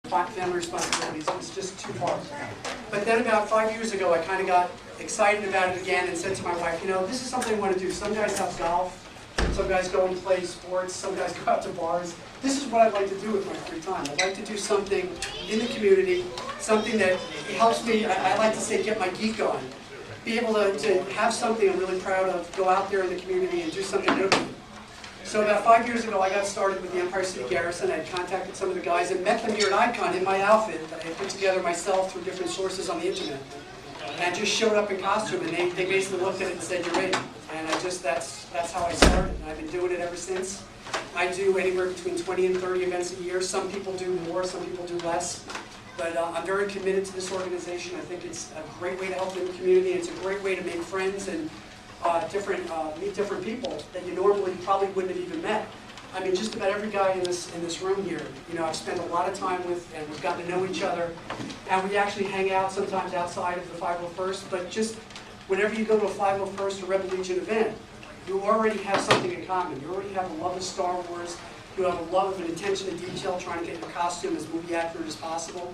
family responsibilities. It was just too hard. But then about 5 years ago, I kind of got excited about it again and said to my wife, you know, this is something I want to do. Some guys have golf, some guys go and play sports, some guys go out to bars. This is what I'd like to do with my free time. I'd like to do something in the community, something that helps me, I like to say, get my geek on. Be able to have something I'm really proud of, go out there in the community and do something new. So about 5 years ago, I got started with the Empire City Garrison. I had contacted some of the guys and met them here at ICON in my outfit that I had put together myself through different sources on the internet. And I just showed up in costume, and they basically looked at it and said, "You're in." And that's how I started. And I've been doing it ever since. I do anywhere between 20 and 30 events a year. Some people do more, some people do less. But I'm very committed to this organization. I think it's a great way to help the community. It's a great way to make friends and meet different people that you normally probably wouldn't have even met. I mean, just about every guy in this room here, you know, I've spent a lot of time with, and we've gotten to know each other. And we actually hang out sometimes outside of the 501st. But just whenever you go to a 501st or Rebel Legion event, you already have something in common. You already have a love of Star Wars. You have a love and attention to detail, trying to get your costume as movie accurate as possible.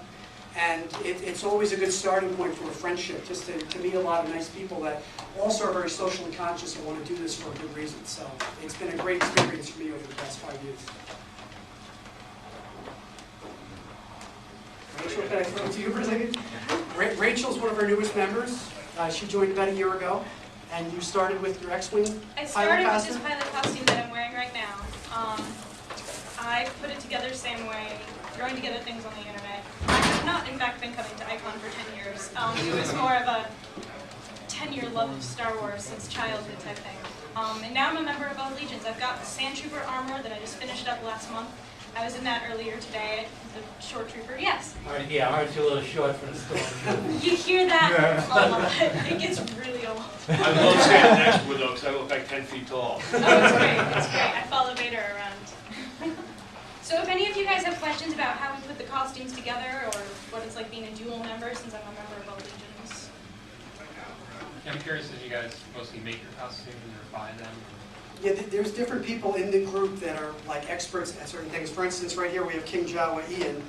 And it's always a good starting point for a friendship, just to meet a lot of nice people that also are very socially conscious and want to do this for a good reason. So it's been a great experience for me over the past 5 years. Rachel, can I throw it to you for a second? Rachel's one of our newest members. She joined about a year ago. And you started with your X-Wing pilot costume? I started with this pilot costume that I'm wearing right now. I put it together the same way, throwing together things on the internet. I have not, in fact, been coming to ICON for 10 years. It was more of a 10-year love of Star Wars since childhood type thing. And now I'm a member of both Legions. I've got the Sand Trooper armor that I just finished up last month. I was in that earlier today, the Short Trooper, yes. Yeah, aren't you a little short for the Stormtrooper? You hear that a lot. It gets really old. I love standing next to her though, because I look like 10 feet tall. Oh, it's great, it's great. I follow Vader around. So if any of you guys have questions about how we put the costumes together, or what it's like being a dual member, since I'm a member of both Legions. Yeah, I'm curious if you guys mostly make your costumes or buy them. Yeah, there's different people in the group that are like experts at certain things. For instance, right here we have King Jawa Ian,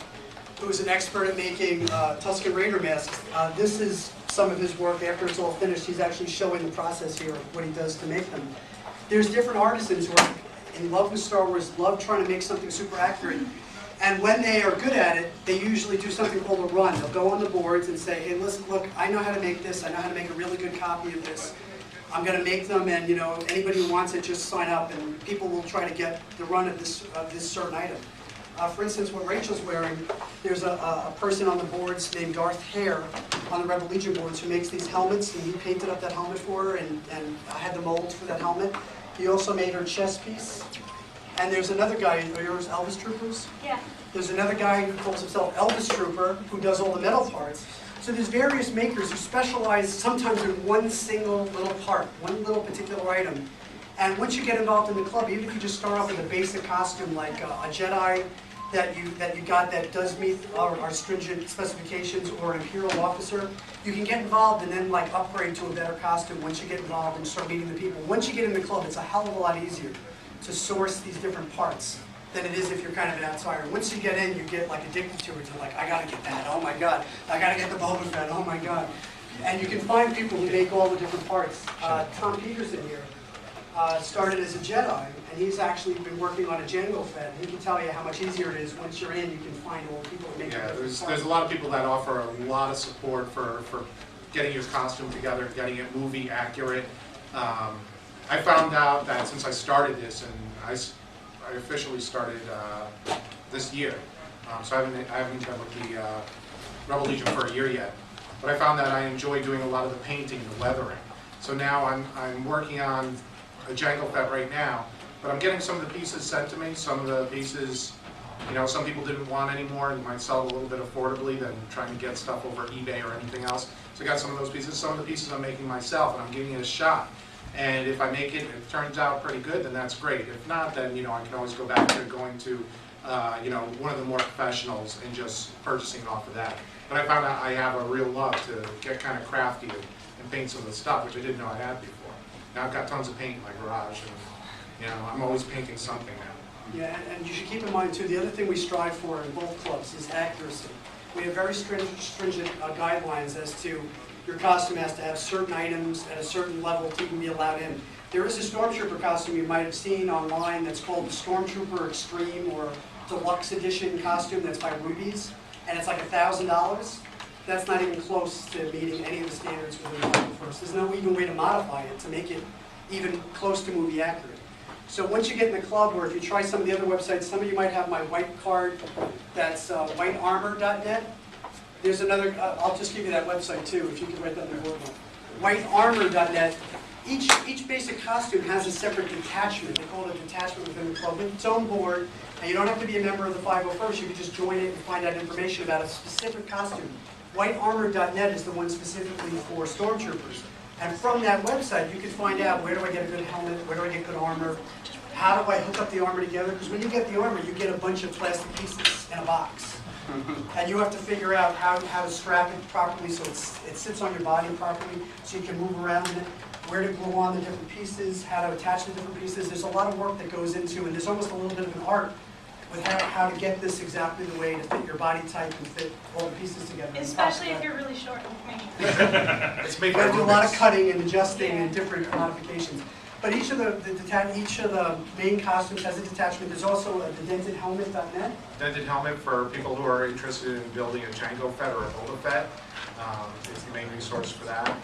who's an expert at making Tusken Raider masks. This is some of his work. After it's all finished, he's actually showing the process here of what he does to make them. There's different artisans who are in love with Star Wars, love trying to make something super accurate. And when they are good at it, they usually do something called a run. They'll go on the boards and say, hey, listen, look, I know how to make this. I know how to make a really good copy of this. I'm going to make them, and you know, anybody who wants it, just sign up, and people will try to get the run of this certain item. For instance, what Rachel's wearing, there's a person on the boards named Darth Hare on the Rebel Legion boards who makes these helmets, and he painted up that helmet for her, and I had the molds for that helmet. He also made her chest piece. And there's another guy, are yours Elvis Troopers? Yeah. There's another guy who calls himself Elvis Trooper, who does all the metal parts. So there's various makers who specialize sometimes in one single little part, one little particular item. And once you get involved in the club, even if you just start off with a basic costume like a Jedi that you got that does meet our stringent specifications, or an Imperial officer, you can get involved and then like upgrade to a better costume once you get involved and start meeting the people. Once you get in the club, it's a hell of a lot easier to source these different parts than it is if you're kind of an outsider. Once you get in, you get like addicted to it. You're like, I gotta get that, oh my god. I gotta get the Boba Fett, oh my god. And you can find people who make all the different parts. Tom Peterson here started as a Jedi, and he's actually been working on a Jango Fett. He can tell you how much easier it is. Once you're in, you can find all the people who make yeah, parts. there's a lot of people that offer a lot of support for getting your costume together, getting it movie accurate. I found out that since I started this, and I officially started this year, so I haven't been with the Rebel Legion for a year yet. But I found that I enjoy doing a lot of the painting, the weathering. So now I'm working on a Jango Fett right now, but I'm getting some of the pieces sent to me. Some of the pieces, you know, some people didn't want anymore, and you might sell it a little bit affordably than trying to get stuff over eBay or anything else. So I got some of those pieces. Some of the pieces I'm making myself, and I'm giving it a shot. And if I make it, it turns out pretty good, then that's great. If not, then you know I can always go back to going to you know, one of the more professionals and just purchasing off of that. But I found out I have a real love to get kind of crafty and paint some of the stuff, which I didn't know I had before. Now I've got tons of paint in my garage, and you know I'm always painting something now. Yeah, and you should keep in mind too, the other thing we strive for in both clubs is accuracy. We have very stringent guidelines as to your costume has to have certain items at a certain level to even be allowed in. There is a Stormtrooper costume you might have seen online that's called the Stormtrooper Extreme or Deluxe Edition costume that's by Rubies, and it's like $1,000. That's not even close to meeting any of the standards within the 501st. There's no even way to modify it to make it even close to movie accurate. So once you get in the club, or if you try some of the other websites, some of you might have my white card, that's whitearmor.net. There's another, I'll just give you that website too, if you could write that in the board. Whitearmor.net. Each basic costume has a separate detachment. They call it a detachment within the club with its own board. And you don't have to be a member of the 501st. You can just join it and find out information about a specific costume. Whitearmor.net is the one specifically for Stormtroopers. And from that website, you can find out where do I get a good helmet, where do I get good armor, how do I hook up the armor together? Because when you get the armor, you get a bunch of plastic pieces in a box. And you have to figure out how to strap it properly so it sits on your body properly, so you can move around in it, where to glue on the different pieces, how to attach the different pieces. There's a lot of work that goes into, and there's almost a little bit of an art with how to get this exactly the way to fit your body type and fit all the pieces together. Especially if you're really short like me. Let's make You have to do a lot of Rubik's. cutting and adjusting and different modifications. But each of the main costumes has a detachment. There's also the dentedhelmet.net. Dented helmet for people who are interested in building a Jango Fett or a Boba Fett. It's the main resource for that.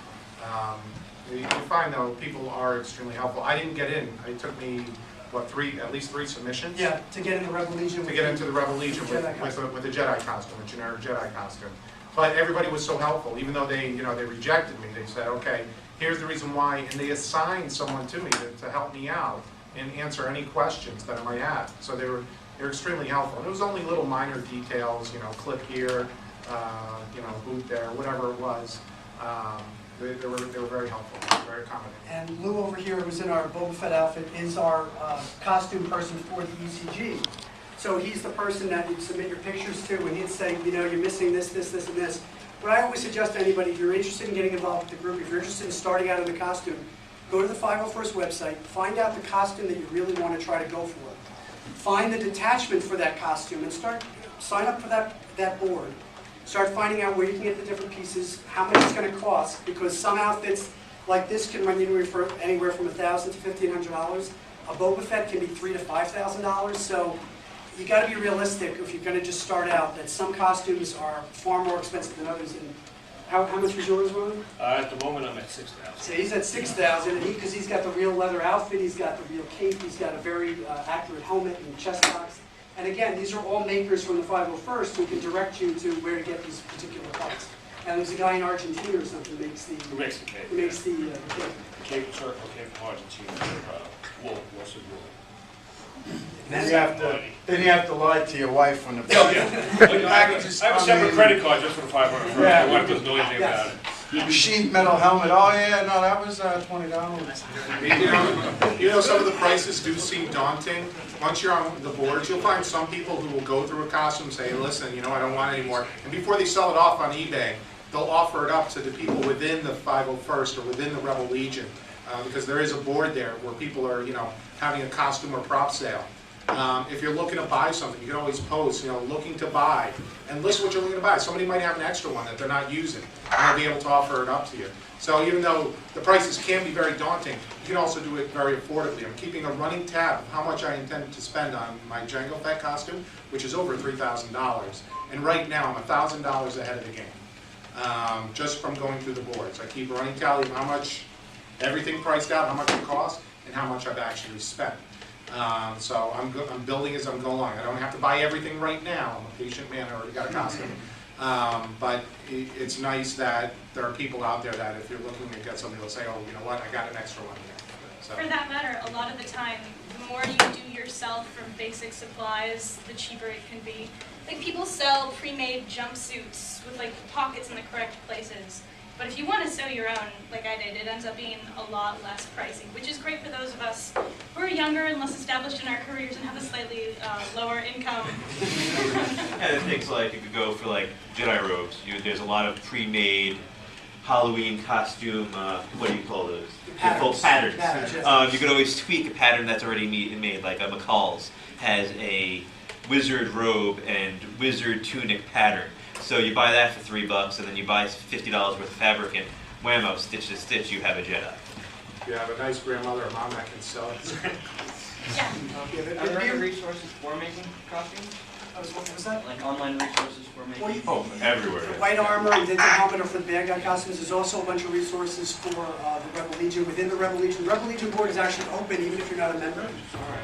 You find though, people are extremely helpful. I didn't get in. It took me, what, at least three submissions? Yeah, to get in the Rebel Legion. To get into the Rebel Legion with a Jedi costume, a generic Jedi costume. But everybody was so helpful, even though they rejected me. They said, okay, here's the reason why, and they assigned someone to me to help me out and answer any questions that I might have. So they were extremely helpful. And it was only little minor details, clip here, boot there, whatever it was. They were very helpful, very accommodating. And Lou over here, who's in our Boba Fett outfit, is our costume person for the ECG. So he's the person that you submit your pictures to, and he'd say, you're missing this, this, this, and this. What I always suggest to anybody, if you're interested in getting involved with the group, if you're interested in starting out in the costume, go to the 501st website, find out the costume that you really want to try to go for. Find the detachment for that costume and sign up for that board. Start finding out where you can get the different pieces, how much it's going to cost, because some outfits like this can run anywhere from $1,000 to $1,500. A Boba Fett can be $3,000 to $5,000. So you got to be realistic if you're going to just start out. That some costumes are far more expensive than others. And how much was yours, Ron? At the moment, I'm at 6,000. So he's at $6,000, and because he's got the real leather outfit, he's got the real cape, he's got a very accurate helmet and chest box. And again, these are all makers from the 501st who can direct you to where to get these particular parts. And there's a guy in Argentina or something who makes the Who makes the cape? cape. The cape circle came from Argentina. Wool, mostly wool. Then you have to lie to your wife when the Oh, yeah. I have a separate credit card just for the 500 first. Yeah. My wife doesn't know anything about it. sheet metal helmet. Oh yeah, no, that was $20. Some of the prices do seem daunting. Once you're on the boards, you'll find some people who will go through a costume and say, listen, I don't want it anymore. And before they sell it off on eBay, they'll offer it up to the people within the 501st or within the Rebel Legion. Because there is a board there where people are, having a costume or prop sale. If you're looking to buy something, you can always post, looking to buy, and list what you're looking to buy. Somebody might have an extra one that they're not using, and they'll be able to offer it up to you. So even though the prices can be very daunting, you can also do it very affordably. I'm keeping a running tab of how much I intend to spend on my Jango Fett costume, which is over $3,000. And right now, I'm $1,000 ahead of the game, just from going through the boards. I keep a running tally of how much everything priced out, how much it costs, and how much I've actually spent. So I'm building as I'm going along. I don't have to buy everything right now. I'm a patient man. I already got a costume. But it's nice that there are people out there that if you're looking to get something, they'll say, oh, you know what, I got an extra one here. So. For that matter, a lot of the time, the more you do yourself from basic supplies, the cheaper it can be. Like people sell pre-made jumpsuits with like pockets in the correct places. But if you want to sew your own, like I did, it ends up being a lot less pricey, which is great for those of us who are younger and less established in our careers and have a slightly lower income. And things like, you could go for like Jedi robes. There's a lot of pre-made Halloween costume, what do you call those? Patterns. Patterns. Patterns, yes. You could always tweak a pattern that's already made, like a McCall's. has a wizard robe and wizard tunic pattern. So you buy that for $3, and then you buy $50 worth of fabric, and whammo, stitch to stitch, you have a Jedi. You have a nice grandmother or mom that can sell it. Yeah. Are there any resources for making costumes? What was that? Like online resources for making? Well, you- Oh, everywhere. The white armor and the helmet are for the bad guy costumes. There's also a bunch of resources for the Rebel Legion. Within the Rebel Legion board is actually open even if you're not a member.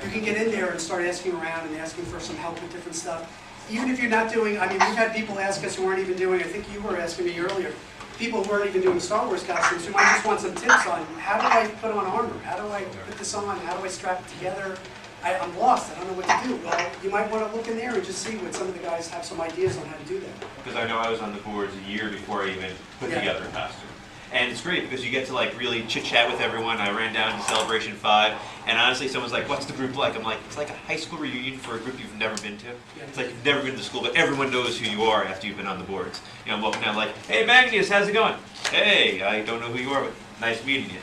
You can get in there and start asking around and asking for some help with different stuff. Even if you're not doing, I mean, we've had people ask us who weren't even doing, I think you were asking me earlier, people who weren't even doing Star Wars costumes who might just want some tips on how do I put on armor? How do I put this on? How do I strap it together? I'm lost, I don't know what to do. Well, you might want to look in there and just see what some of the guys have some ideas on how to do that. Because I know I was on the boards a year before I even put together a costume. And it's great because you get to like really chit-chat with everyone. I ran down to Celebration 5, and honestly someone's like, what's the group like? I'm like, it's like a high school reunion for a group you've never been to. It's like you've never been to school, but everyone knows who you are after you've been on the boards. You know, I'm walking down like, hey Magnus, how's it going? Hey, I don't know who you are, but nice meeting you.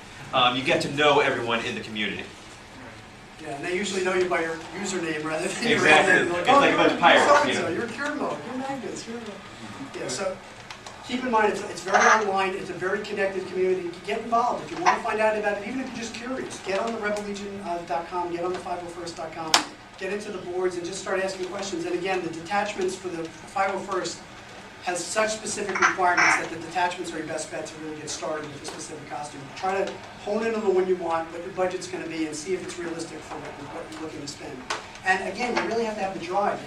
You get to know everyone in the community. Yeah, and they usually know you by your username rather than your Exactly. real name. It's like a bunch of pirates, you know. You're Kiermo, you're Magnus, you're... Yeah, so keep in mind, it's very online, it's a very connected community. Get involved if you want to find out about it, even if you're just curious. Get on the rebellegion.com, get on the 501st.com, get into the boards and just start asking questions. And again, the detachments for the 501st has such specific requirements that the detachments are your best bet to really get started with a specific costume. Try to hone in on the one you want, what your budget's going to be, and see if it's realistic for what you're looking to spend. And again, you really have to have the drive.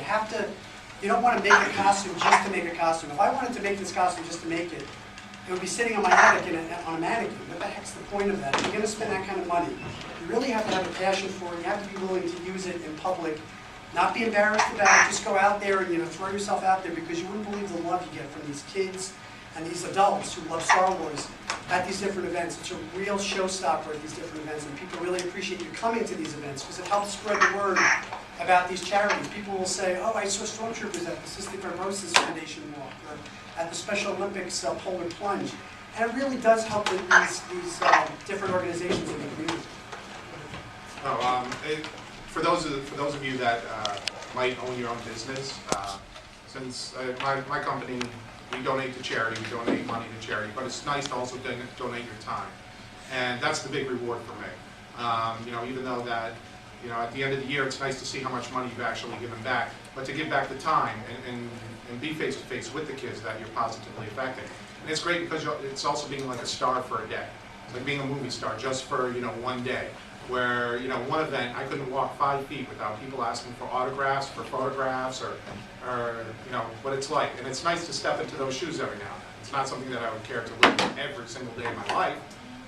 You don't want to make a costume just to make a costume. If I wanted to make this costume just to make it, it would be sitting on my attic on a mannequin. What the heck's the point of that? If you're going to spend that kind of money, you really have to have a passion for it. You have to be willing to use it in public. Not be embarrassed about it, just go out there and throw yourself out there because you wouldn't believe the love you get from these kids and these adults who love Star Wars at these different events. It's a real showstopper at these different events, and people really appreciate you coming to these events because it helps spread the word about these charities. People will say, oh, I saw Stormtroopers at the Cystic Fibrosis Foundation walk or at the Special Olympics Polar Plunge. And it really does help these different organizations in the community. For those of you that might own your own business, since my company, we donate to charity, we donate money to charity, but it's nice to also donate your time. And that's the big reward for me. Even though that, at the end of the year, it's nice to see how much money you've actually given back, but to give back the time and be face to face with the kids that you're positively affecting. And it's great because it's also being like a star for a day. It's like being a movie star just for, one day. Where, one event, I couldn't walk 5 feet without people asking for autographs, for photographs, or what it's like. And it's nice to step into those shoes every now and then. It's not something that I would care to live every single day of my life,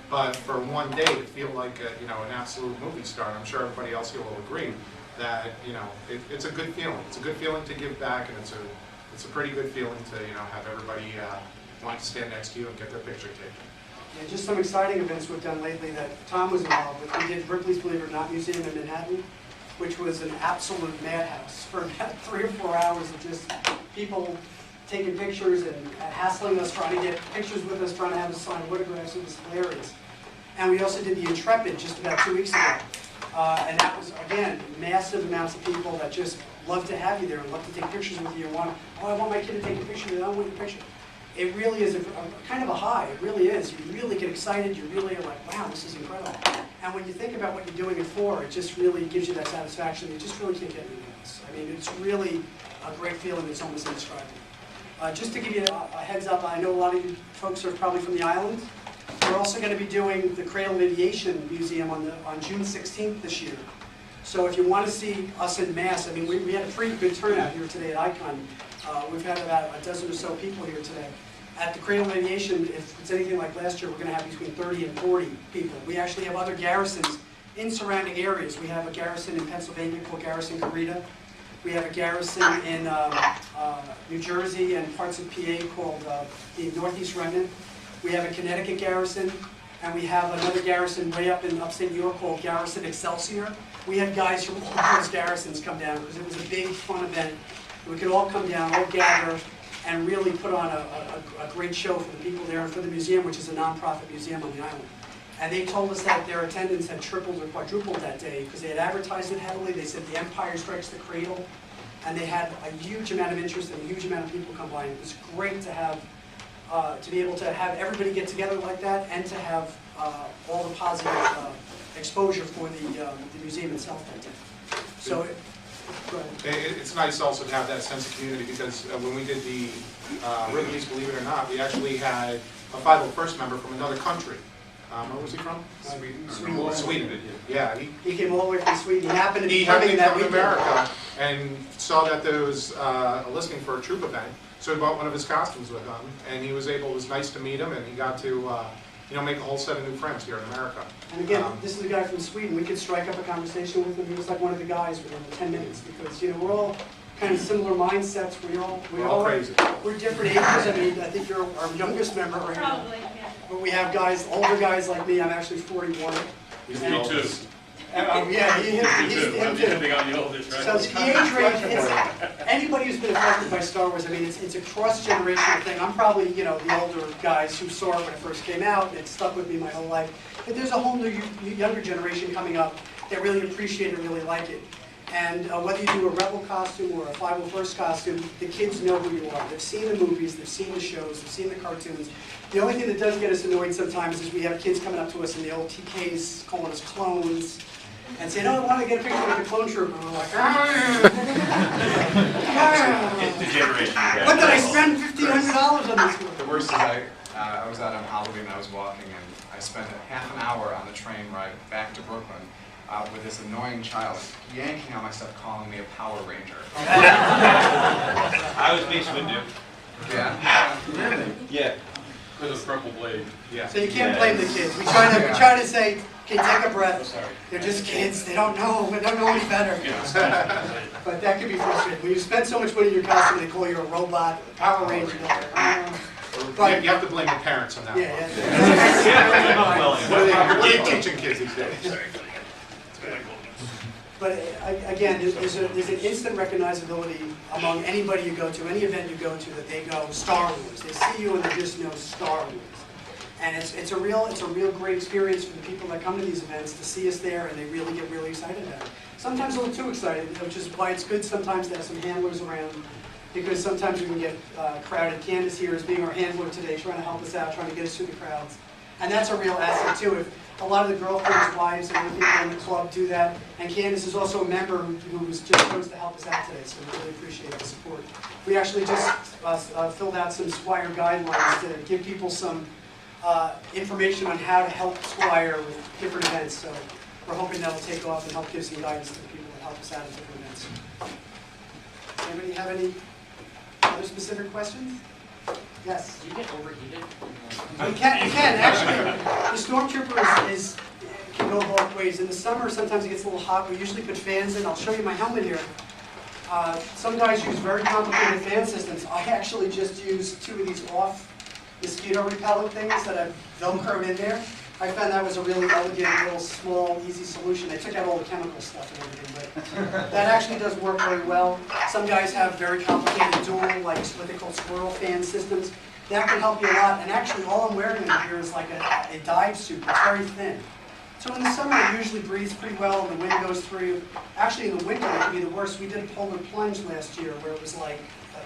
but for one day to feel like an absolute movie star, and I'm sure everybody else here will agree that, it's a good feeling. It's a good feeling to give back, and it's a pretty good feeling to, have everybody want to stand next to you and get their picture taken. Yeah, just some exciting events we've done lately that Tom was involved with. We did Ripley's Believe It or Not Museum in Manhattan, which was an absolute madhouse for about 3 or 4 hours of just people taking pictures and hassling us, trying to get pictures with us, trying to have us sign autographs. It was hilarious. And we also did the Intrepid just about 2 weeks ago. And that was, again, massive amounts of people that just love to have you there and love to take pictures with you and want, I want my kid to take a picture, and I want your picture. It really is a kind of a high, it really is. You really get excited, you really are like, wow, this is incredible. And when you think about what you're doing it for, it just really gives you that satisfaction. You just really can't get anything else. I mean, it's really a great feeling that's almost indescribable. Just to give you a heads up, I know a lot of you folks are probably from the island. We're also going to be doing the Cradle of Aviation Museum on June 16th this year. So if you want to see us in mass, I mean, we had a pretty good turnout here today at ICON. We've had about a dozen or so people here today. At the Cradle of Aviation, if it's anything like last year, we're going to have between 30 and 40 people. We actually have other garrisons in surrounding areas. We have a garrison in Pennsylvania called Garrison Carita. We have a garrison in New Jersey and parts of PA called the Northeast Remnant. We have a Connecticut garrison, and we have another garrison way up in upstate New York called Garrison Excelsior. We had guys from all those garrisons come down because it was a big, fun event. We could all come down, all gather, and really put on a great show for the people there and for the museum, which is a nonprofit museum on the island. And they told us that their attendance had tripled or quadrupled that day because they had advertised it heavily. They said the Empire Strikes the Cradle. And they had a huge amount of interest and a huge amount of people come by. And it was great to have, to be able to have everybody get together like that and to have all the positive exposure for the museum itself that day. So, go ahead. It's nice also to have that sense of community because when we did the Ripley's, believe it or not, we actually had a 501st member from another country. Where was he from? Sweden. Sweden. Yeah, He came all the way from Sweden. He happened to be he happened coming to that come to weekend. America and saw that there was a listing for a troop event, so he bought one of his costumes with him, and he was able. It was nice to meet him, and he got to make a whole set of new friends here in America. And again, this is a guy from Sweden. We could strike up a conversation with him. He was like one of the guys within 10 minutes because we're all kind of similar mindsets. We're all crazy. We're different ages. I mean, I think you're our youngest member right now. Probably, yeah. But we have guys, older guys like me. I'm actually 41. He's And- Me too. Yeah, he's Me too. him I'm too. depending on the oldest, right? So the age range, anybody who's been affected by Star Wars, I mean, it's a cross-generational thing. I'm probably, the older guys who saw it when it first came out, and it stuck with me my whole life. But there's a whole new younger generation coming up that really appreciate it and really like it. And whether you do a Rebel costume or a 501st costume, the kids know who you are. They've seen the movies, they've seen the shows, they've seen the cartoons. The only thing that does get us annoyed sometimes is we have kids coming up to us in the old TKs calling us clones and saying, "Oh, I want to get a picture with the clone trooper." And we're like, It's the generation. what did I spend $1,500 on this for? The worst is I was out on Halloween and I was walking and I spent a half an hour on the train ride back to Brooklyn with this annoying child yanking on my stuff calling me a Power Ranger. I was Mace Windu. Yeah? Yeah. With a purple blade. Yeah. So you can't blame the kids. We try to say, "Okay, take a breath. They're just kids. They don't know any better." But that can be frustrating. When you spend so much money in your costume, they call you a robot, a Power Ranger. But You have to blame the parents on that one. yeah. What are they teaching kids these days? But again, there's an instant recognizability among anybody you go to, any event you go to, that they go Star Wars. They see you and they just know Star Wars. And it's a real great experience for the people that come to these events to see us there, and they really get really excited about it. Sometimes a little too excited, which is why it's good sometimes to have some handlers around, because sometimes we can get crowded. Candace here is being our handler today, trying to help us out, trying to get us through the crowds. And that's a real asset too. If a lot of the girlfriends, wives, and other people in the club do that. And Candace is also a member who was just supposed to help us out today, so we really appreciate the support. We actually just filled out some Squire guidelines to give people some information on how to help Squire with different events. So we're hoping that'll take off and help give some guidance to the people that help us out at different events. Anybody have any other specific questions? Yes? Do you get overheated? You can actually. The stormtrooper can go both ways. In the summer, sometimes it gets a little hot. We usually put fans in. I'll show you my helmet here. Some guys use very complicated fan systems. I actually just use two of these off mosquito repellent things that I've Velcroed in there. I found that was a really elegant, little, small, easy solution. They took out all the chemical stuff and everything, but that actually does work very well. Some guys have very complicated dual, like what they call squirrel fan systems. That can help you a lot. And actually, all I'm wearing in here is like a dive suit. It's very thin. So in the summer, it usually breathes pretty well, and the wind goes through. Actually, in the winter, it can be the worst. We did a polar plunge last year where it was like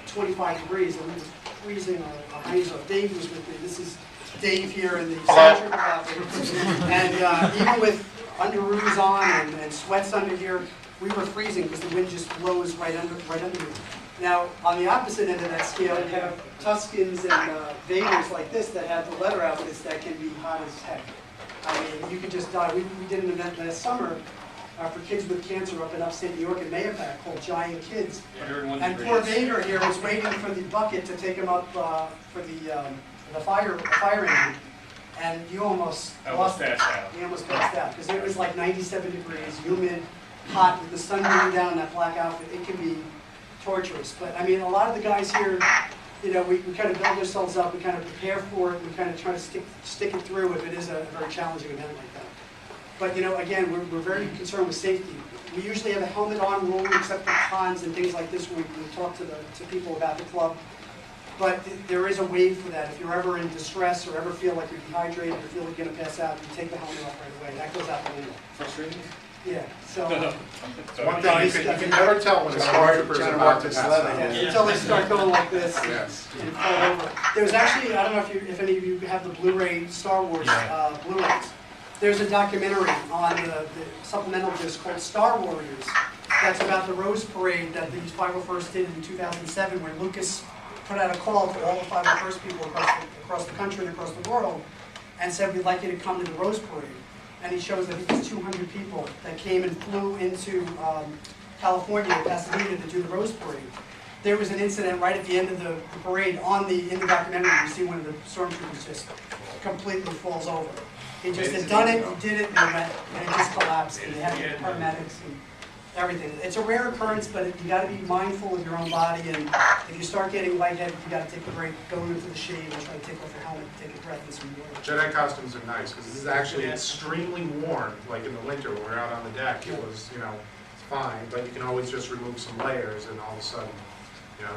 25 degrees, and we were freezing our hands off. Dave was with me. This is Dave here in the stormtrooper outfit. And even with underoos on and sweats under here, we were freezing because the wind just blows right under me. Now, on the opposite end of that scale, you have Tuscans and Vaders like this that have the leather outfits that can be hot as heck. I mean, you could just die. We did an event last summer for kids with cancer up in upstate New York in Mayapack called Giant Kids. And poor Vader here was waiting for the bucket to take him up for the fire engine. And you almost lost it. You almost passed out because it was like 97 degrees, humid, hot, with the sun beating down on that black outfit. It can be torturous. But I mean, a lot of the guys here, you know, we kind of build ourselves up, we kind of prepare for it, we kind of try to stick it through if it is a very challenging event like that. But, you know, again, we're very concerned with safety. We usually have a helmet on rule, except for cons and things like this when we talk to people about the club. But there is a way for that. If you're ever in distress or ever feel like you're dehydrated or feel like you're going to pass out, you take the helmet off right away. That goes out the window. Frustrating? Yeah, so One thing, you can never tell when a stormtrooper is about to pass out. until they start going like this Yes. and fall over. There was actually, I don't know if any of you have the Blu-ray Star Wars Blu-rays. There's a documentary on the supplemental disc called Star Warriors. That's about the Rose Parade that the 501st did in 2007, where Lucas put out a call to all the 501st people across the country and across the world and said, we'd like you to come to the Rose Parade. And he shows that it was 200 people that came and flew into California, Pasadena, to do the Rose Parade. There was an incident right at the end of the parade in the documentary. You see one of the stormtroopers just completely falls over. He just had done it, he did it, and it just collapsed. And they had the paramedics and everything. It's a rare occurrence, but you got to be mindful of your own body. And if you start getting lightheaded, you got to take a break, go into the shade, and try to take off your helmet, take a breath, and some water. Jedi costumes are nice because this is actually extremely warm. Like in the winter when we're out on the deck, it was, it's fine, but you can always just remove some layers and all of a sudden,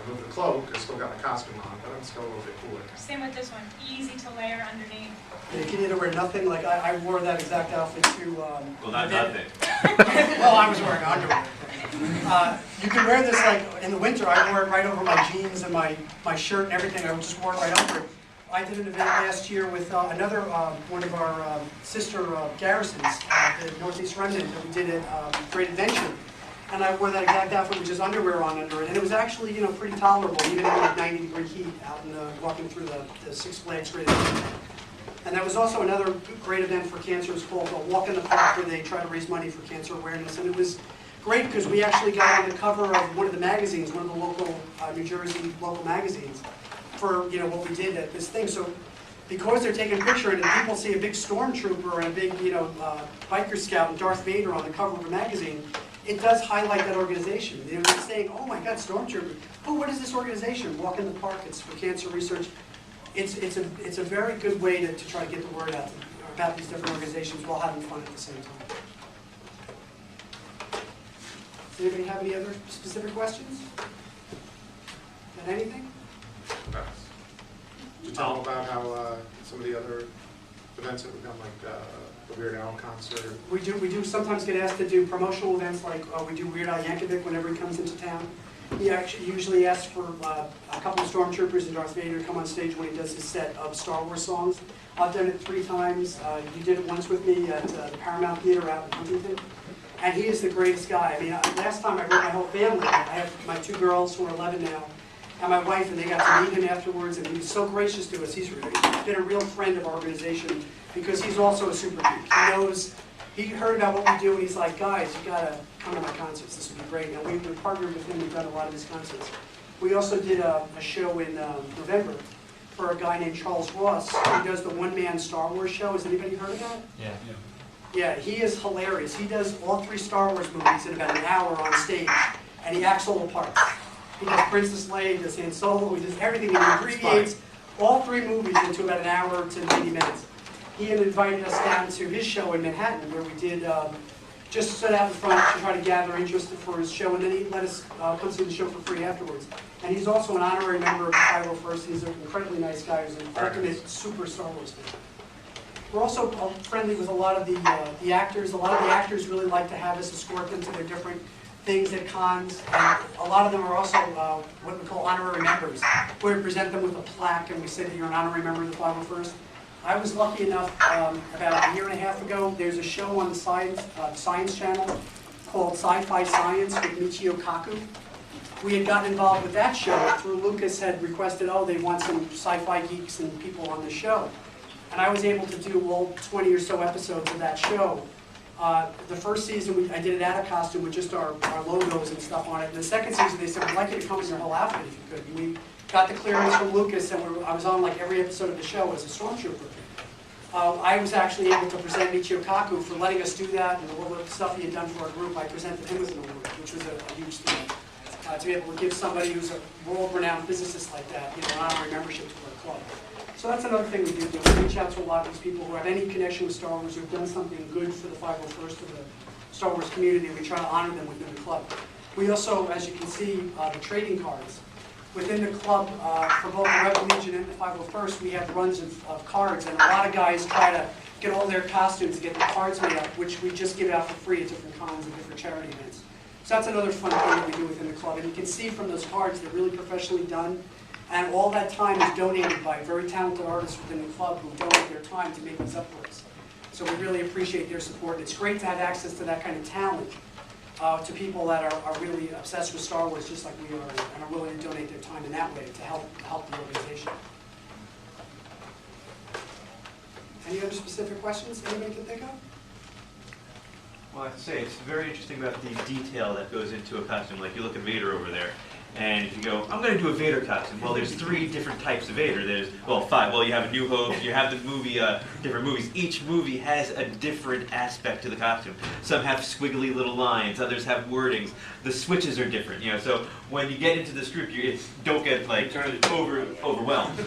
remove the cloak. I still got my costume on, but I'm still a little bit cooler. Same with this one, easy to layer underneath. You can either wear nothing, like I wore that exact outfit to... Well, not nothing. Well, I was wearing underwear. You can wear this like in the winter. I wore it right over my jeans and my shirt and everything. I just wore it right over it. I did an event last year with another one of our sister garrisons, the Northeast Remnant, that we did at Great Adventure. And I wore that exact outfit with just underwear on under it. And it was actually, pretty tolerable, even in like 90-degree heat out in walking through the Six Flags Great Adventure. And there was also another great event for cancer. It was called Walk in the Park, where they try to raise money for cancer awareness. And it was great because we actually got on the cover of one of the magazines, one of the local New Jersey local magazines, for what we did at this thing. So because they're taking a picture and people see a big stormtrooper and a big biker scout and Darth Vader on the cover of a magazine, it does highlight that organization. They're saying, "Oh my God, stormtrooper! Oh, what is this organization? Walk in the Park. It's for cancer research." It's a very good way to try to get the word out about these different organizations while having fun at the same time. Does anybody have any other specific questions? Got anything? Did you tell them about how some of the other events that we've done, like the Weird Al concert? We do sometimes get asked to do promotional events, like we do Weird Al Yankovic whenever he comes into town. He actually usually asks for a couple of stormtroopers and Darth Vader to come on stage when he does his set of Star Wars songs. I've done it 3 times. You did it once with me at the Paramount Theater out in Huntington. And he is the greatest guy. I mean, last time I brought my whole family. I have my 2 girls who are 11 now, and my wife, and they got to meet him afterwards, and he was so gracious to us. He's been a real friend of our organization because he's also a super geek. He heard about what we do, and he's like, guys, you gotta come to my concerts. This would be great. And we've partnered with him. We've done a lot of his concerts. We also did a show in November for a guy named Charles Ross, who does the one-man Star Wars show. Has anybody heard of that? Yeah. Yeah, he is hilarious. He does all 3 Star Wars movies in about an hour on stage, and he acts all the parts. He does Princess Leia, he does Han Solo, he does everything. He abbreviates all 3 movies into about an hour to 90 minutes. He had invited us down to his show in Manhattan, where we did just sit out in front to try to gather interest for his show, and then he let us come see the show for free afterwards. And he's also an honorary member of the 501st. He's an incredibly nice guy who's an ultimate super Star Wars fan. We're also friendly with a lot of the actors. A lot of the actors really like to have us escort them to their different things at cons. And a lot of them are also what we call honorary members, where we present them with a plaque and we say that you're an honorary member of the 501st. I was lucky enough, about a year and a half ago, there's a show on the Science Channel called Sci-Fi Science with Michio Kaku. We had gotten involved with that show through Lucas had requested, they want some sci-fi geeks and people on the show. And I was able to do all 20 or so episodes of that show. The first season, I did it out of costume with just our logos and stuff on it. And the second season, they said, we'd like you to come in your whole outfit if you could. And we got the clearance from Lucas, and I was on like every episode of the show as a stormtrooper. I was actually able to present Michio Kaku for letting us do that, and all the stuff he had done for our group. I presented him with an award, which was a huge thing. To be able to give somebody who's a world-renowned physicist like that, an honorary membership to our club. So that's another thing we do. We reach out to a lot of these people who have any connection with Star Wars, who have done something good for the 501st or the Star Wars community. We try to honor them within the club. We also, as you can see, the trading cards. within the club, for both the Rebel Legion and the 501st, we have runs of cards, and a lot of guys try to get all their costumes, get the cards made up, which we just give out for free at different cons and different charity events. So that's another fun thing that we do within the club, and you can see from those cards, they're really professionally done, and all that time is donated by very talented artists within the club who donate their time to make these up for us. So we really appreciate their support. It's great to have access to that kind of talent, to people that are really obsessed with Star Wars just like we are, and are willing to donate their time in that way to help the organization. Any other specific questions anybody can think of? Well, I have to say, it's very interesting about the detail that goes into a costume. Like, you look at Vader over there, and if you go, I'm going to do a Vader costume, well, there's 3 different types of Vader. There's, well, 5. Well, you have A New Hope, you have the movie, different movies. Each movie has a different aspect to the costume. Some have squiggly little lines, others have wordings. The switches are different, you know, so when you get into this group, you don't get, like, overwhelmed.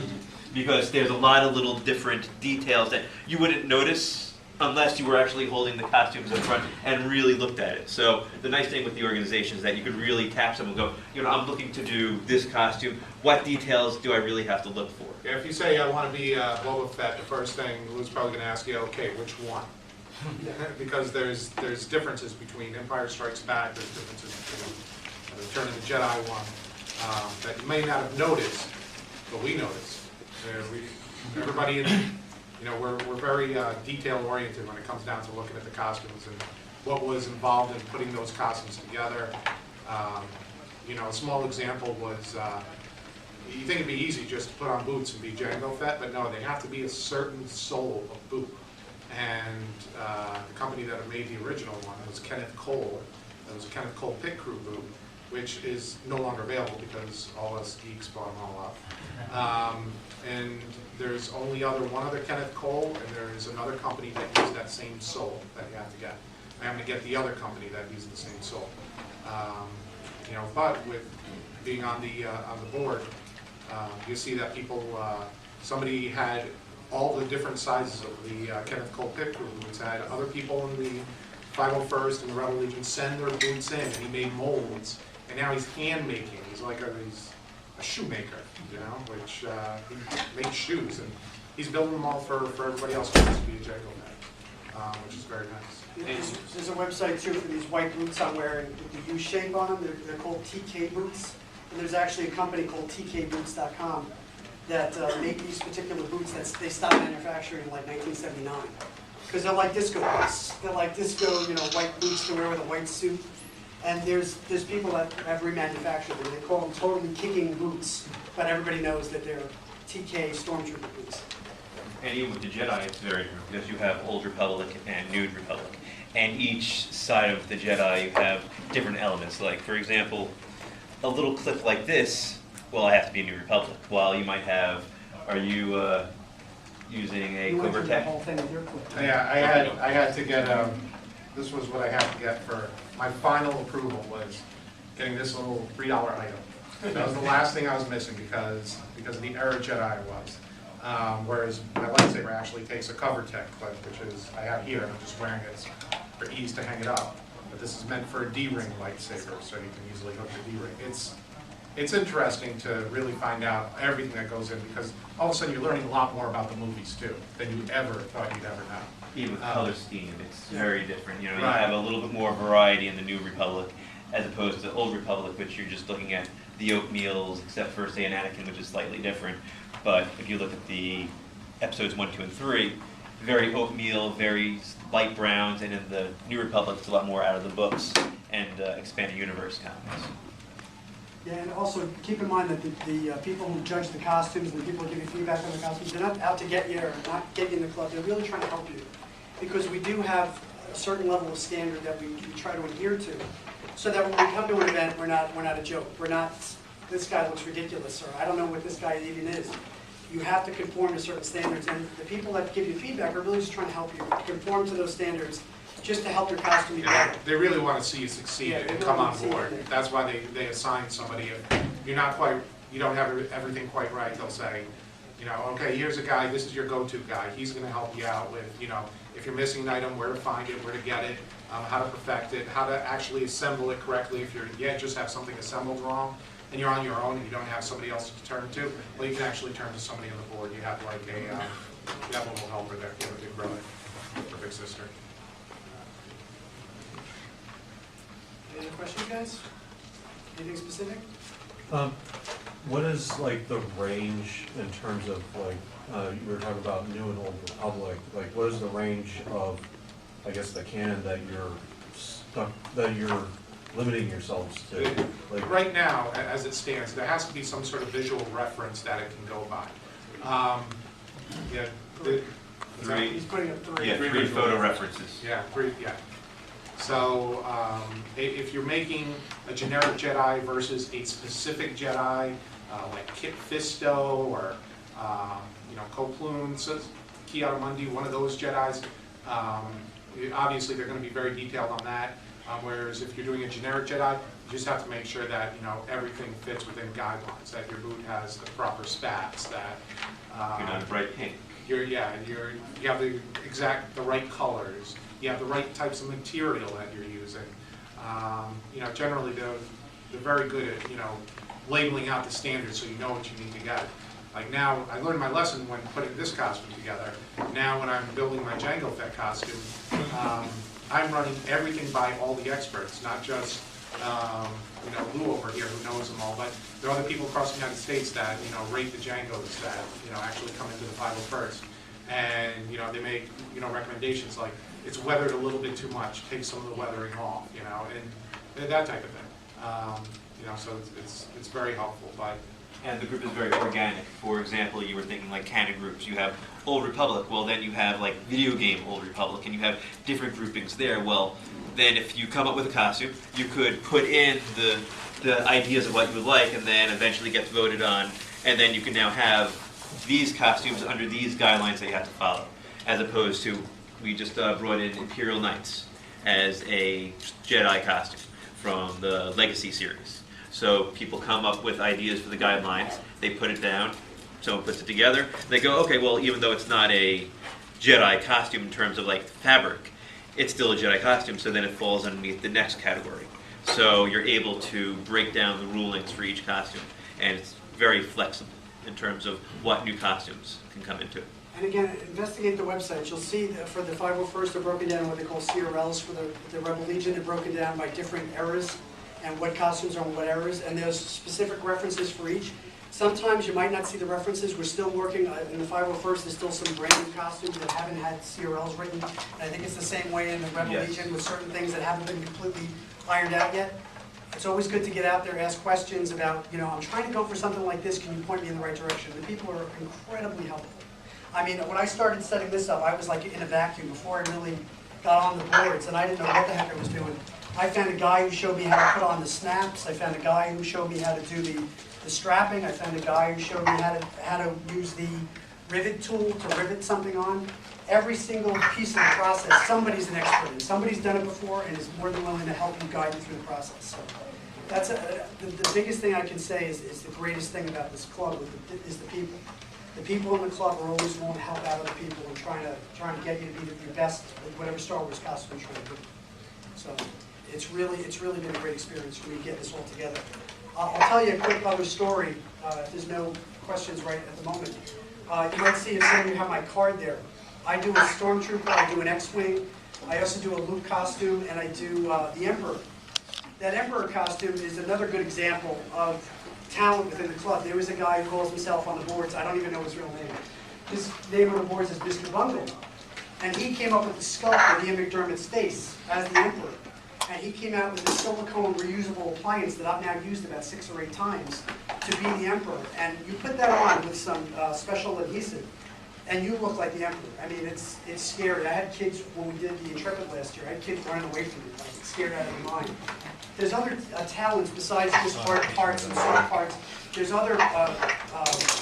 Because there's a lot of little different details that you wouldn't notice unless you were actually holding the costumes in front and really looked at it. So the nice thing with the organization is that you could really tap someone and go, you know, I'm looking to do this costume. What details do I really have to look for? Yeah, if you say I want to be Boba Fett, the first thing Lou's probably going to ask you, okay, which one? Because there's differences between Empire Strikes Back, there's differences between Return of the Jedi one that you may not have noticed, but we noticed. Everybody in, you know, we're very detail oriented when it comes down to looking at the costumes and what was involved in putting those costumes together. You know, a small example was, you think it'd be easy just to put on boots and be Jango Fett, but no, they have to be a certain sole of boot. And the company that made the original one was Kenneth Cole. It was a Kenneth Cole Pit Crew boot, which is no longer available because all us geeks bought them all up. And there's only one other Kenneth Cole, and there is another company that uses that same sole that you have to get. I have to get the other company that uses the same sole. You know, but with being on the board, you see that people, somebody had all the different sizes of the Kenneth Cole Pit Crew boots. Had other people in the 501st and the Rebel Legion send their boots in, and he made molds. And now he's hand making. He's like a shoemaker, you know, which he makes shoes, and he's building them all for everybody else who wants to be a Jango Fett, which is very nice. There's a website too for these white boots I'm wearing with the U shape on them. They're called TK boots, and there's actually a company called tkboots.com that make these particular boots that they stopped manufacturing in like 1979 because they're like disco boots. They're like disco, you know, white boots to wear with a white suit. And there's people that have remanufactured them. They call them totally kicking boots, but everybody knows that they're TK Stormtrooper boots. And even with the Jedi, it's very different because you have Old Republic and New Republic. And each side of the Jedi, you have different elements. Like, for example, a little clip like this, well, I have to be New Republic. While you might have, are you using a Cobra Tech? Yeah, I had to get, this was what I had to get for my final approval was getting this little $3 item. That was the last thing I was missing because of the era Jedi I was. Whereas my lightsaber actually takes a cover tech clip, which is I have here. I'm just wearing it for ease to hang it up. But this is meant for a D-ring lightsaber, so you can easily hook the D-ring. It's interesting to really find out everything that goes in because all of a sudden you're learning a lot more about the movies too than you ever thought you'd ever know. Even with color scheme, it's very different. You know, you have a little bit more variety in the New Republic as opposed to Old Republic, which you're just looking at the oatmeals, except for, say, an Anakin, which is slightly different. But if you look at the episodes 1, 2, and 3, very oatmeal, very light browns, and in the New Republic, it's a lot more out of the books and expanded universe comics. Yeah, and also keep in mind that the people who judge the costumes and the people who give you feedback on the costumes, they're not out to get you or not get you in the club. They're really trying to help you because we do have a certain level of standard that we try to adhere to, so that when we come to an event, we're not a joke. We're not, this guy looks ridiculous, or I don't know what this guy even is. You have to conform to certain standards, and the people that give you feedback are really just trying to help you conform to those standards, just to help your costume be better. They really want to see you succeed and come on board. That's why they assign somebody. If you don't have everything quite right, they'll say, you know, okay, here's a guy, this is your go-to guy. He's going to help you out with, you know, if you're missing an item, where to find it, where to get it, how to perfect it, how to actually assemble it correctly. If you just have something assembled wrong, and you're on your own and you don't have somebody else to turn to, well, you can actually turn to somebody on the board. You have like you have a little helper there. You have a big brother or big sister. Any other questions, guys? Anything specific? What is like the range in terms of like, you were talking about New and Old Republic, like what is the range of, I guess, the canon that you're stuck, that you're limiting yourselves to? Like, Right now, as it stands, there has to be some sort of visual reference that it can go by. Yeah, Three. He's putting up 3. Yeah, 3 photo references. Yeah, 3, yeah. So if you're making a generic Jedi versus a specific Jedi, like Kit Fisto or Koploon, Ki-Adi-Mundi, one of those Jedis, obviously they're going to be very detailed on that. Whereas if you're doing a generic Jedi, you just have to make sure that everything fits within guidelines, that your boot has the proper spats, that You're not bright pink. you have the right colors, you have the right types of material that you're using. Generally they're very good at labeling out the standards so you know what you need to get. Like now, I learned my lesson when putting this costume together. Now when I'm building my Jango Fett costume, I'm running everything by all the experts, not just Lou over here who knows them all, but there are other people across the United States that rate the Jangos that actually come into the 501st, and they make recommendations like it's weathered a little bit too much, take some of the weathering off, and that type of thing. So it's very helpful. But And the group is very organic. For example, you were thinking like canon groups. You have Old Republic. Well, then you have like video game Old Republic, and you have different groupings there. Well, then if you come up with a costume, you could put in the ideas of what you would like, and then eventually gets voted on, and then you can now have these costumes under these guidelines that you have to follow, as opposed to we just brought in Imperial Knights as a Jedi costume from the Legacy series. So people come up with ideas for the guidelines, they put it down, someone puts it together, they go, okay, well, even though it's not a Jedi costume in terms of like fabric, it's still a Jedi costume, so then it falls underneath the next category. So you're able to break down the rulings for each costume, and it's very flexible in terms of what new costumes can come into it. And again, investigate the website. You'll see that for the 501st, they're broken down in what they call CRLs. For the Rebel Legion, they're broken down by different eras and what costumes are in what eras, and there's specific references for each. Sometimes you might not see the references. We're still working in the 501st. There's still some brand new costumes that haven't had CRLs written. And I think it's the same way in the Rebel Legion with certain things that haven't been completely ironed out yet. It's always good to get out there, ask questions about, I'm trying to go for something like this. Can you point me in the right direction? The people are incredibly helpful. I mean, when I started setting this up, I was like in a vacuum before I really got on the boards, and I didn't know what the heck I was doing. I found a guy who showed me how to put on the snaps. I found a guy who showed me how to do the strapping. I found a guy who showed me how to use the rivet tool to rivet something on. Every single piece of the process, somebody's an expert in. Somebody's done it before and is more than willing to help you guide you through the process. So that's the biggest thing I can say is the greatest thing about this club is the people. The people in the club are always willing to help out other people and trying to get you to be your best at whatever Star Wars costume you're trying to do. So it's really been a great experience for me to get this all together. I'll tell you a quick other story if there's no questions right at the moment. You might see if some of you have my card there. I do a Stormtrooper, I do an X-Wing, I also do a Luke costume, and I do the Emperor. That Emperor costume is another good example of talent within the club. There was a guy who calls himself on the boards, I don't even know his real name. His name on the boards is Mr. Bungle. And he came up with the sculpt of Ian McDermott's face as the Emperor. And he came out with a silicone reusable appliance that I've now used about 6 or 8 times to be the Emperor. And you put that on with some special adhesive, and you look like the Emperor. I mean, it's scary. I had kids, when we did the Intrepid last year, I had kids running away from me, like scared out of their mind. There's other talents besides just hard parts and soft parts. There's other